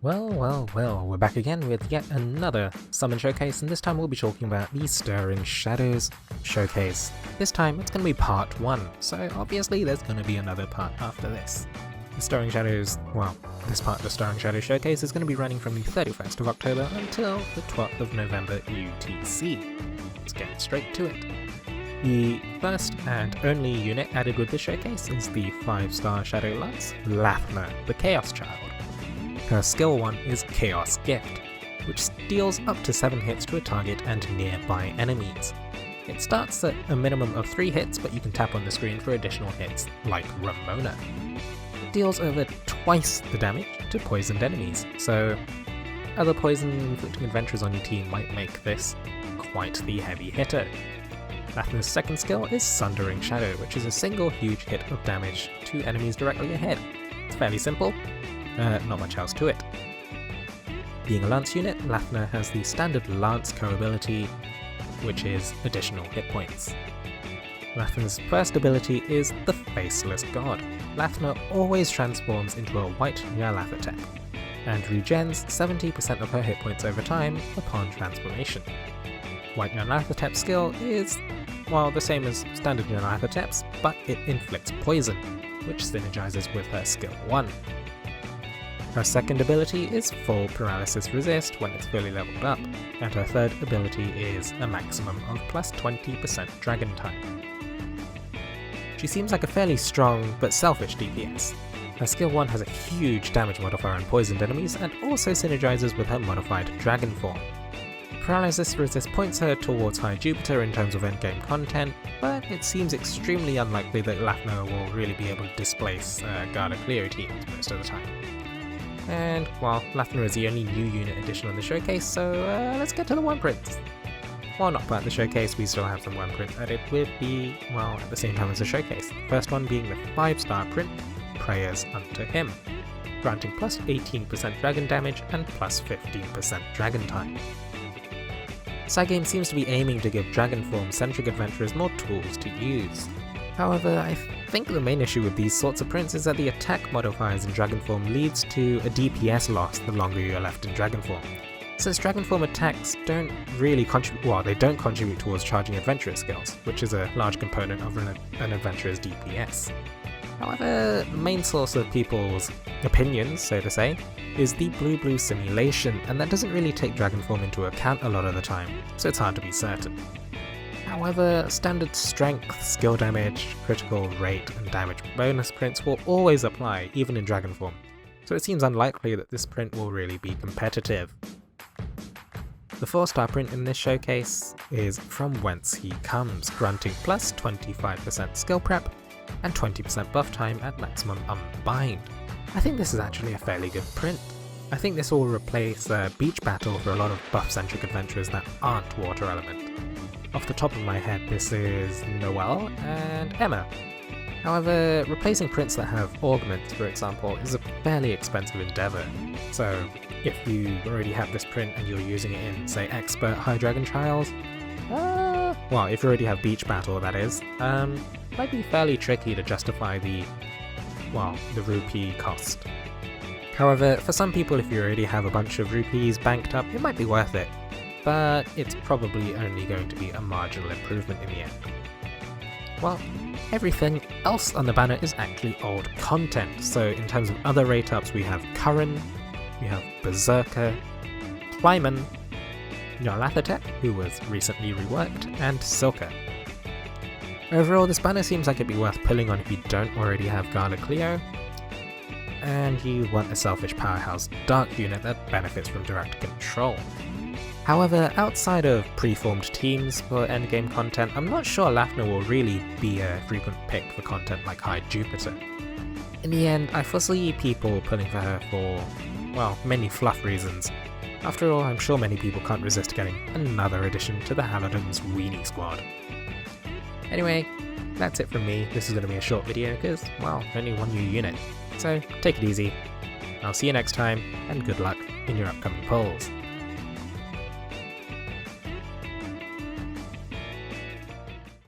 Well, we're back again with yet another Summon Showcase, and this time we'll be talking about the Stirring Shadows Showcase. This time it's going to be part 1, so obviously there's going to be another part after this. The Stirring Shadows, this part of the Stirring Shadows Showcase is going to be running from the 31st of October until the 12th of November UTC. Let's get straight to it. The first and only unit added with this showcase is the 5-star Shadow Lance, Lathna, the Chaos Child. Her skill 1 is Chaos Gift, which deals up to 7 hits to a target and nearby enemies. It starts at a minimum of 3 hits, but you can tap on the screen for additional hits, like Ramona. It deals over twice the damage to poisoned enemies, so other poison-inflicting adventurers on your team might make this quite the heavy hitter. Lathna's second skill is Sundering Shadow, which is a single huge hit of damage to enemies directly ahead. It's fairly simple. Not much else to it. Being a Lance unit, Lathna has the standard Lance co-ability, which is additional hit points. Lathna's first ability is the Faceless God. Lathna always transforms into a white Nyarlathotep, and regens 70% of her hit points over time upon transformation. White Nyarlathotep's skill is, the same as standard Nyarlathotep's, but it inflicts poison, which synergizes with her skill 1. Her second ability is Full Paralysis Resist when it's fully leveled up, and her third ability is a maximum of plus 20% Dragon Time. She seems like a fairly strong but selfish DPS. Her skill 1 has a huge damage modifier on poisoned enemies and also synergizes with her modified Dragon form. Paralysis Resist points her towards High Jupiter in terms of endgame content, but it seems extremely unlikely that Lathna will really be able to displace Garda Cleo teams most of the time. And, Lathna is the only new unit addition on the showcase, so let's get to the Wyrmprints. While not part of the showcase, we still have some Wyrmprints added with the, at the same time as the showcase. The first one being the 5-star print, Prayers Unto Him, granting plus 18% dragon damage and plus 15% dragon time. Cygame seems to be aiming to give dragon form-centric adventurers more tools to use. However, I think the main issue with these sorts of prints is that the attack modifiers in dragon form leads to a DPS loss the longer you're left in dragon form. Since dragon form attacks don't really contribute, they don't contribute towards charging adventurer skills, which is a large component of an adventurer's DPS. However, the main source of people's opinions, so to say, is the blue simulation, and that doesn't really take dragon form into account a lot of the time, so it's hard to be certain. However, standard strength, skill damage, critical rate, and damage bonus prints will always apply, even in dragon form, so it seems unlikely that this print will really be competitive. The 4-star print in this showcase is From Whence He Comes, granting plus 25% skill prep and 20% buff time at maximum unbind. I think this is actually a fairly good print. I think this will replace Beach Battle for a lot of buff-centric adventurers that aren't water element. Off the top of my head, this is Noelle and Emma. However, replacing prints that have augments, for example, is a fairly expensive endeavour. So, if you already have this print and you're using it in, say, Expert High Dragon Trials, if you already have Beach Battle, that is, might be fairly tricky to justify the rupee cost. However, for some people, if you already have a bunch of rupees banked up, it might be worth it, but it's probably only going to be a marginal improvement in the end. Everything else on the banner is actually old content, so in terms of other rate ups, we have Curran, we have Berserker, Kleiman, Nyarlathotep, who was recently reworked, and Silka. Overall, this banner seems like it'd be worth pulling on if you don't already have Garda Cleo, and you want a selfish powerhouse dark unit that benefits from direct control. However, outside of preformed teams for endgame content, I'm not sure Lathna will really be a frequent pick for content like High Jupiter. In the end, I foresee people pulling for her for, many fluff reasons. After all, I'm sure many people can't resist getting another addition to the Halidom's Weenie Squad. Anyway, that's it from me. This is going to be a short video because, only one new unit. So, take it easy. I'll see you next time, and good luck in your upcoming polls.